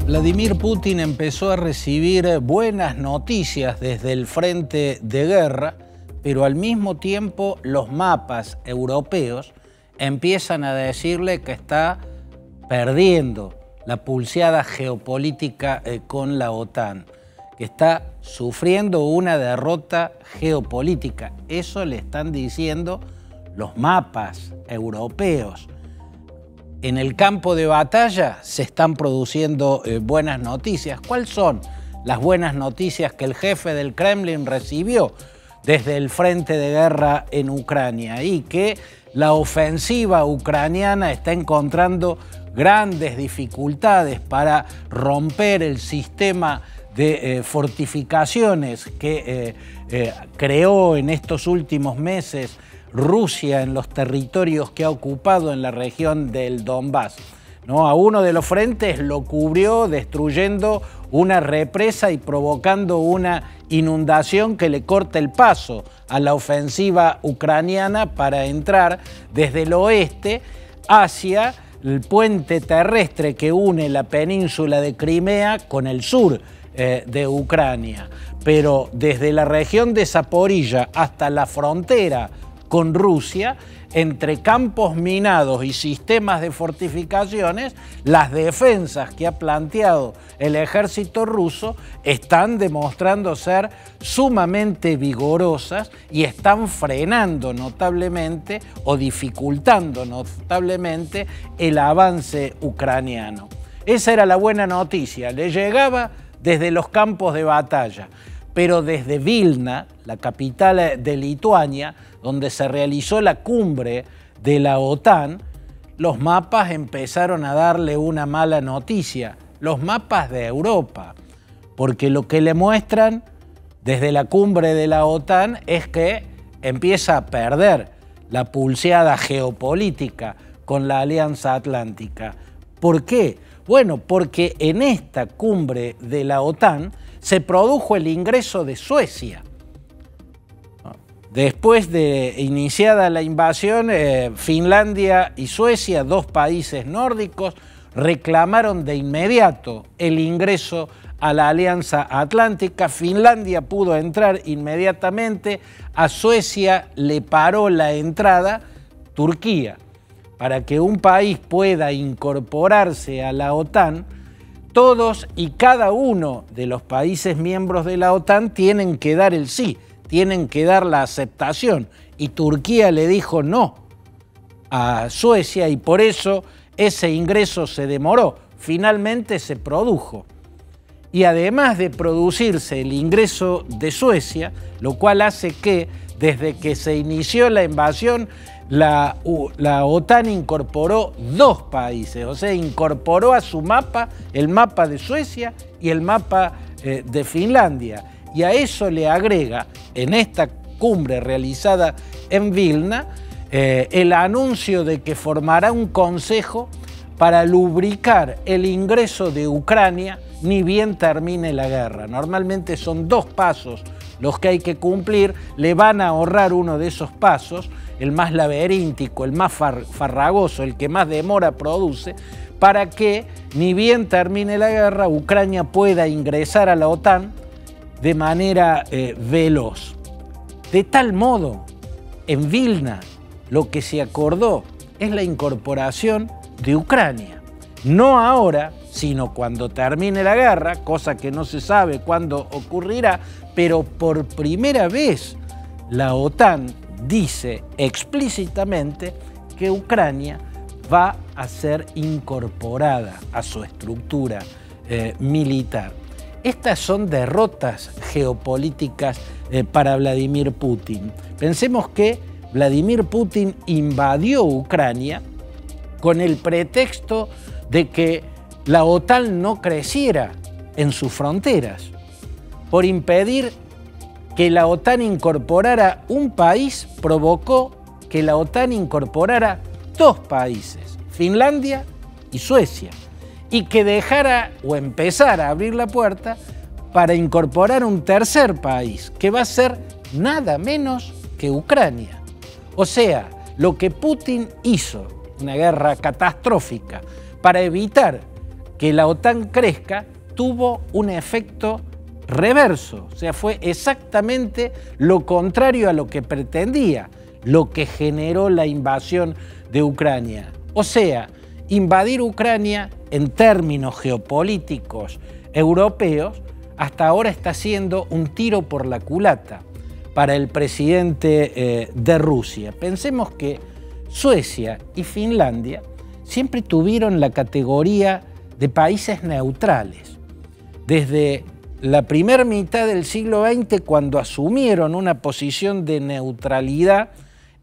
Vladimir Putin empezó a recibir buenas noticias desde el frente de guerra, pero al mismo tiempo los mapas europeos empiezan a decirle que está perdiendo la pulseada geopolítica con la OTAN, que está sufriendo una derrota geopolítica. Eso le están diciendo los mapas europeos. En el campo de batalla se están produciendo buenas noticias. ¿Cuáles son las buenas noticias que el jefe del Kremlin recibió desde el frente de guerra en Ucrania? Y que la ofensiva ucraniana está encontrando grandes dificultades para romper el sistema de fortificaciones que creó en estos últimos meses Rusia en los territorios que ha ocupado en la región del Donbass, ¿no? A uno de los frentes lo cubrió destruyendo una represa y provocando una inundación que le corta el paso a la ofensiva ucraniana para entrar desde el oeste hacia el puente terrestre que une la península de Crimea con el sur de Ucrania. Pero desde la región de Zaporilla hasta la frontera con Rusia, entre campos minados y sistemas de fortificaciones, las defensas que ha planteado el ejército ruso están demostrando ser sumamente vigorosas y están frenando notablemente o dificultando notablemente el avance ucraniano. Esa era la buena noticia, le llegaba desde los campos de batalla, pero desde Vilna, la capital de Lituania, donde se realizó la cumbre de la OTAN, los mapas empezaron a darle una mala noticia, los mapas de Europa, porque lo que le muestran desde la cumbre de la OTAN es que empieza a perder la pulseada geopolítica con la Alianza Atlántica. ¿Por qué? Bueno, porque en esta cumbre de la OTAN se produjo el ingreso de Suecia. Después de iniciada la invasión, Finlandia y Suecia, dos países nórdicos, reclamaron de inmediato el ingreso a la Alianza Atlántica. Finlandia pudo entrar inmediatamente, a Suecia le paró la entrada Turquía. Para que un país pueda incorporarse a la OTAN, todos y cada uno de los países miembros de la OTAN tienen que dar el sí, tienen que dar la aceptación, y Turquía le dijo no a Suecia y por eso ese ingreso se demoró. Finalmente se produjo. Y además de producirse el ingreso de Suecia, lo cual hace que desde que se inició la invasión, la OTAN incorporó dos países, o sea, incorporó a su mapa el mapa de Suecia y el mapa de Finlandia. Y a eso le agrega, en esta cumbre realizada en Vilna, el anuncio de que formará un consejo para lubricar el ingreso de Ucrania ni bien termine la guerra. Normalmente son dos pasos los que hay que cumplir, le van a ahorrar uno de esos pasos, el más laberíntico, el más farragoso, el que más demora produce, para que ni bien termine la guerra, Ucrania pueda ingresar a la OTAN de manera veloz. De tal modo, en Vilna lo que se acordó es la incorporación de Ucrania. No ahora, sino cuando termine la guerra, cosa que no se sabe cuándo ocurrirá, pero por primera vez la OTAN dice explícitamente que Ucrania va a ser incorporada a su estructura militar. Estas son derrotas geopolíticas para Vladimir Putin. Pensemos que Vladimir Putin invadió Ucrania con el pretexto de que la OTAN no creciera en sus fronteras. Por impedir que la OTAN incorporara un país, provocó que la OTAN incorporara dos países, Finlandia y Suecia, y que dejara o empezara a abrir la puerta para incorporar un tercer país, que va a ser nada menos que Ucrania. O sea, lo que Putin hizo, una guerra catastrófica, para evitar que la OTAN crezca tuvo un efecto reverso, o sea, fue exactamente lo contrario a lo que pretendía, lo que generó la invasión de Ucrania. O sea, invadir Ucrania en términos geopolíticos europeos hasta ahora está siendo un tiro por la culata para el presidente de Rusia. Pensemos que Suecia y Finlandia siempre tuvieron la categoría de países neutrales. Desde la primera mitad del siglo XX, cuando asumieron una posición de neutralidad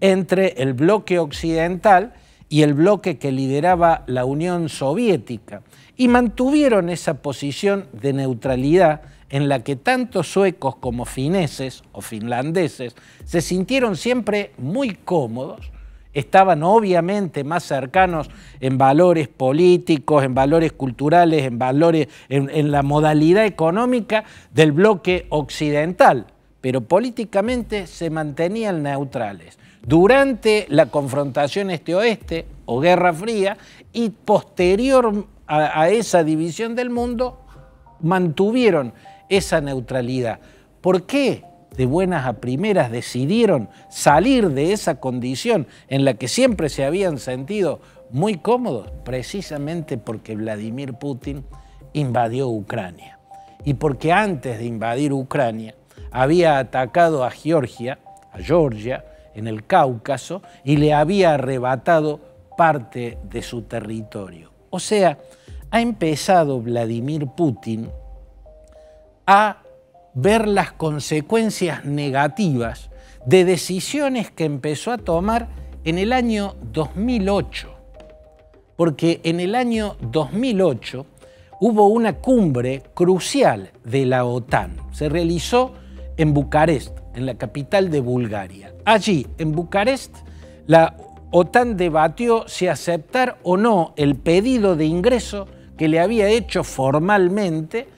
entre el bloque occidental y el bloque que lideraba la Unión Soviética, y mantuvieron esa posición de neutralidad en la que tanto suecos como fineses o finlandeses se sintieron siempre muy cómodos. Estaban obviamente más cercanos en valores políticos, en valores culturales, en la modalidad económica del bloque occidental, pero políticamente se mantenían neutrales durante la confrontación este-oeste o Guerra Fría, y posterior a esa división del mundo mantuvieron esa neutralidad. ¿Por qué de buenas a primeras decidieron salir de esa condición en la que siempre se habían sentido muy cómodos? Precisamente porque Vladimir Putin invadió Ucrania, y porque antes de invadir Ucrania había atacado a Georgia en el Cáucaso, y le había arrebatado parte de su territorio. O sea, ha empezado Vladimir Putin a ver las consecuencias negativas de decisiones que empezó a tomar en el año 2008. Porque en el año 2008 hubo una cumbre crucial de la OTAN. Se realizó en Bucarest, en la capital de Bulgaria. Allí, en Bucarest, la OTAN debatió si aceptar o no el pedido de ingreso que le había hecho formalmente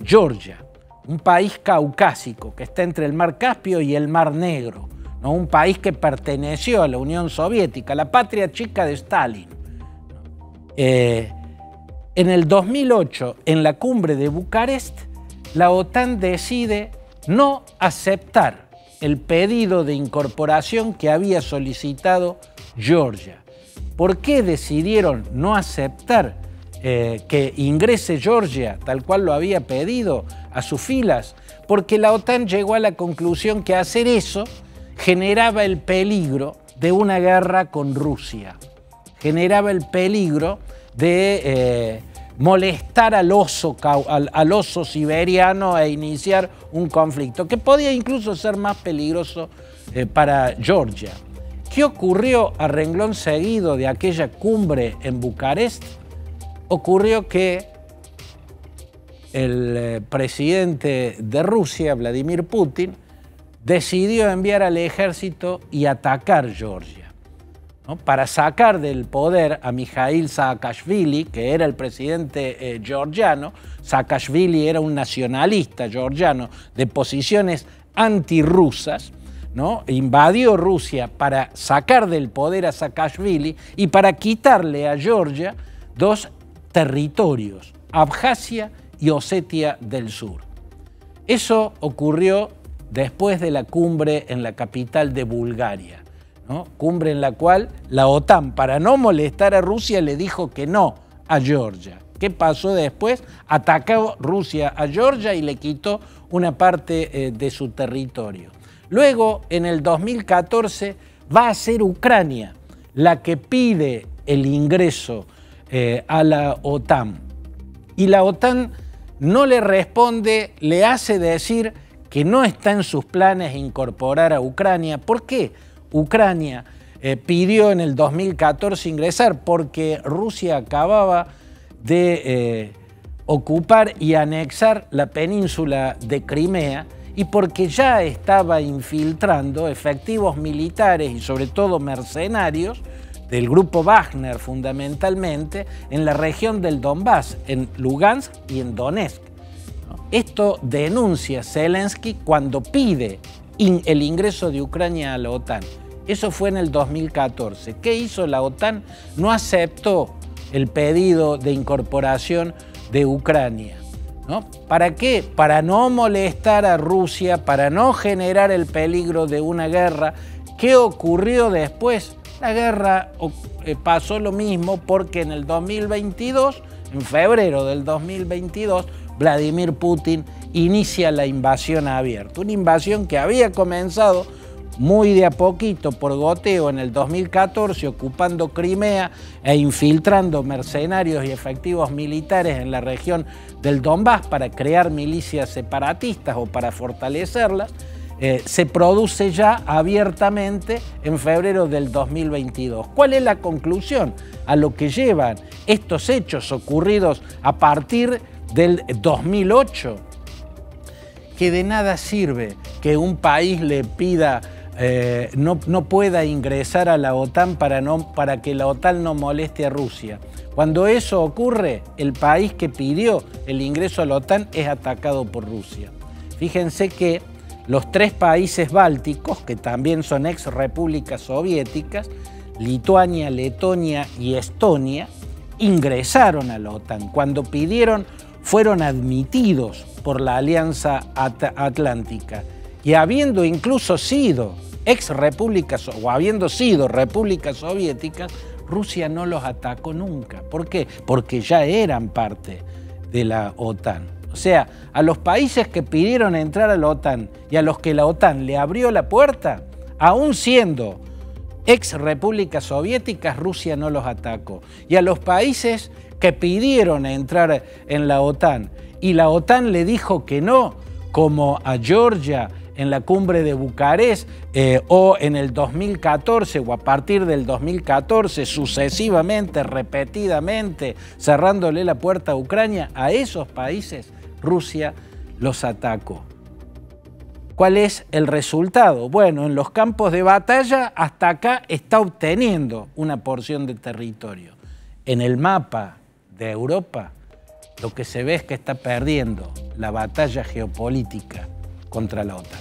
Georgia, un país caucásico que está entre el Mar Caspio y el Mar Negro, ¿no? Un país que perteneció a la Unión Soviética, la patria chica de Stalin. En el 2008, en la cumbre de Bucarest, la OTAN decide no aceptar el pedido de incorporación que había solicitado Georgia. ¿Por qué decidieron no aceptar que ingrese Georgia, tal cual lo había pedido, a sus filas? Porque la OTAN llegó a la conclusión que hacer eso generaba el peligro de una guerra con Rusia, generaba el peligro de molestar al oso siberiano e iniciar un conflicto que podía incluso ser más peligroso para Georgia. ¿Qué ocurrió a renglón seguido de aquella cumbre en Bucarest? Ocurrió que el presidente de Rusia, Vladimir Putin, decidió enviar al ejército y atacar Georgia, ¿no? Para sacar del poder a Mikhail Saakashvili, que era el presidente georgiano. Saakashvili era un nacionalista georgiano de posiciones antirrusas, ¿no? Invadió Rusia para sacar del poder a Saakashvili y para quitarle a Georgia dos territorios, Abjasia y Osetia del Sur. Eso ocurrió después de la cumbre en la capital de Bulgaria, ¿no? Cumbre en la cual la OTAN, para no molestar a Rusia, le dijo que no a Georgia. ¿Qué pasó después? Atacó Rusia a Georgia y le quitó una parte de su territorio. Luego, en el 2014, va a ser Ucrania la que pide el ingreso a la OTAN. Y la OTAN no le responde, le hace decir que no está en sus planes incorporar a Ucrania. ¿Por qué? Ucrania pidió en el 2014 ingresar porque Rusia acababa de ocupar y anexar la península de Crimea, y porque ya estaba infiltrando efectivos militares y sobre todo mercenarios del grupo Wagner fundamentalmente en la región del Donbass, en Lugansk y en Donetsk. Esto denuncia Zelensky cuando pide el ingreso de Ucrania a la OTAN. Eso fue en el 2014. ¿Qué hizo la OTAN? No aceptó el pedido de incorporación de Ucrania, ¿no? ¿Para qué? Para no molestar a Rusia, para no generar el peligro de una guerra. ¿Qué ocurrió después? La guerra pasó lo mismo porque en el 2022, en febrero del 2022, Vladimir Putin inicia la invasión abierta. Una invasión que había comenzado muy de a poquito por goteo en el 2014, ocupando Crimea e infiltrando mercenarios y efectivos militares en la región del Donbass para crear milicias separatistas o para fortalecerlas. Se produce ya abiertamente en febrero del 2022. ¿Cuál es la conclusión a lo que llevan estos hechos ocurridos a partir del 2008? Que de nada sirve que un país le pida no pueda ingresar a la OTAN para que la OTAN no moleste a Rusia. Cuando eso ocurre, el país que pidió el ingreso a la OTAN es atacado por Rusia. Fíjense que los 3 países bálticos, que también son ex repúblicas soviéticas, Lituania, Letonia y Estonia, ingresaron a la OTAN. Cuando pidieron, fueron admitidos por la Alianza Atlántica. Y habiendo incluso sido ex repúblicas o habiendo sido repúblicas soviéticas, Rusia no los atacó nunca. ¿Por qué? Porque ya eran parte de la OTAN. O sea, a los países que pidieron entrar a la OTAN y a los que la OTAN le abrió la puerta, aún siendo ex repúblicas soviéticas, Rusia no los atacó. Y a los países que pidieron entrar en la OTAN y la OTAN le dijo que no, como a Georgia en la cumbre de Bucarest o en el 2014 o a partir del 2014 sucesivamente, repetidamente, cerrándole la puerta a Ucrania, a esos países Rusia los atacó. ¿Cuál es el resultado? Bueno, en los campos de batalla hasta acá está obteniendo una porción de territorio. En el mapa de Europa lo que se ve es que está perdiendo la batalla geopolítica contra la OTAN.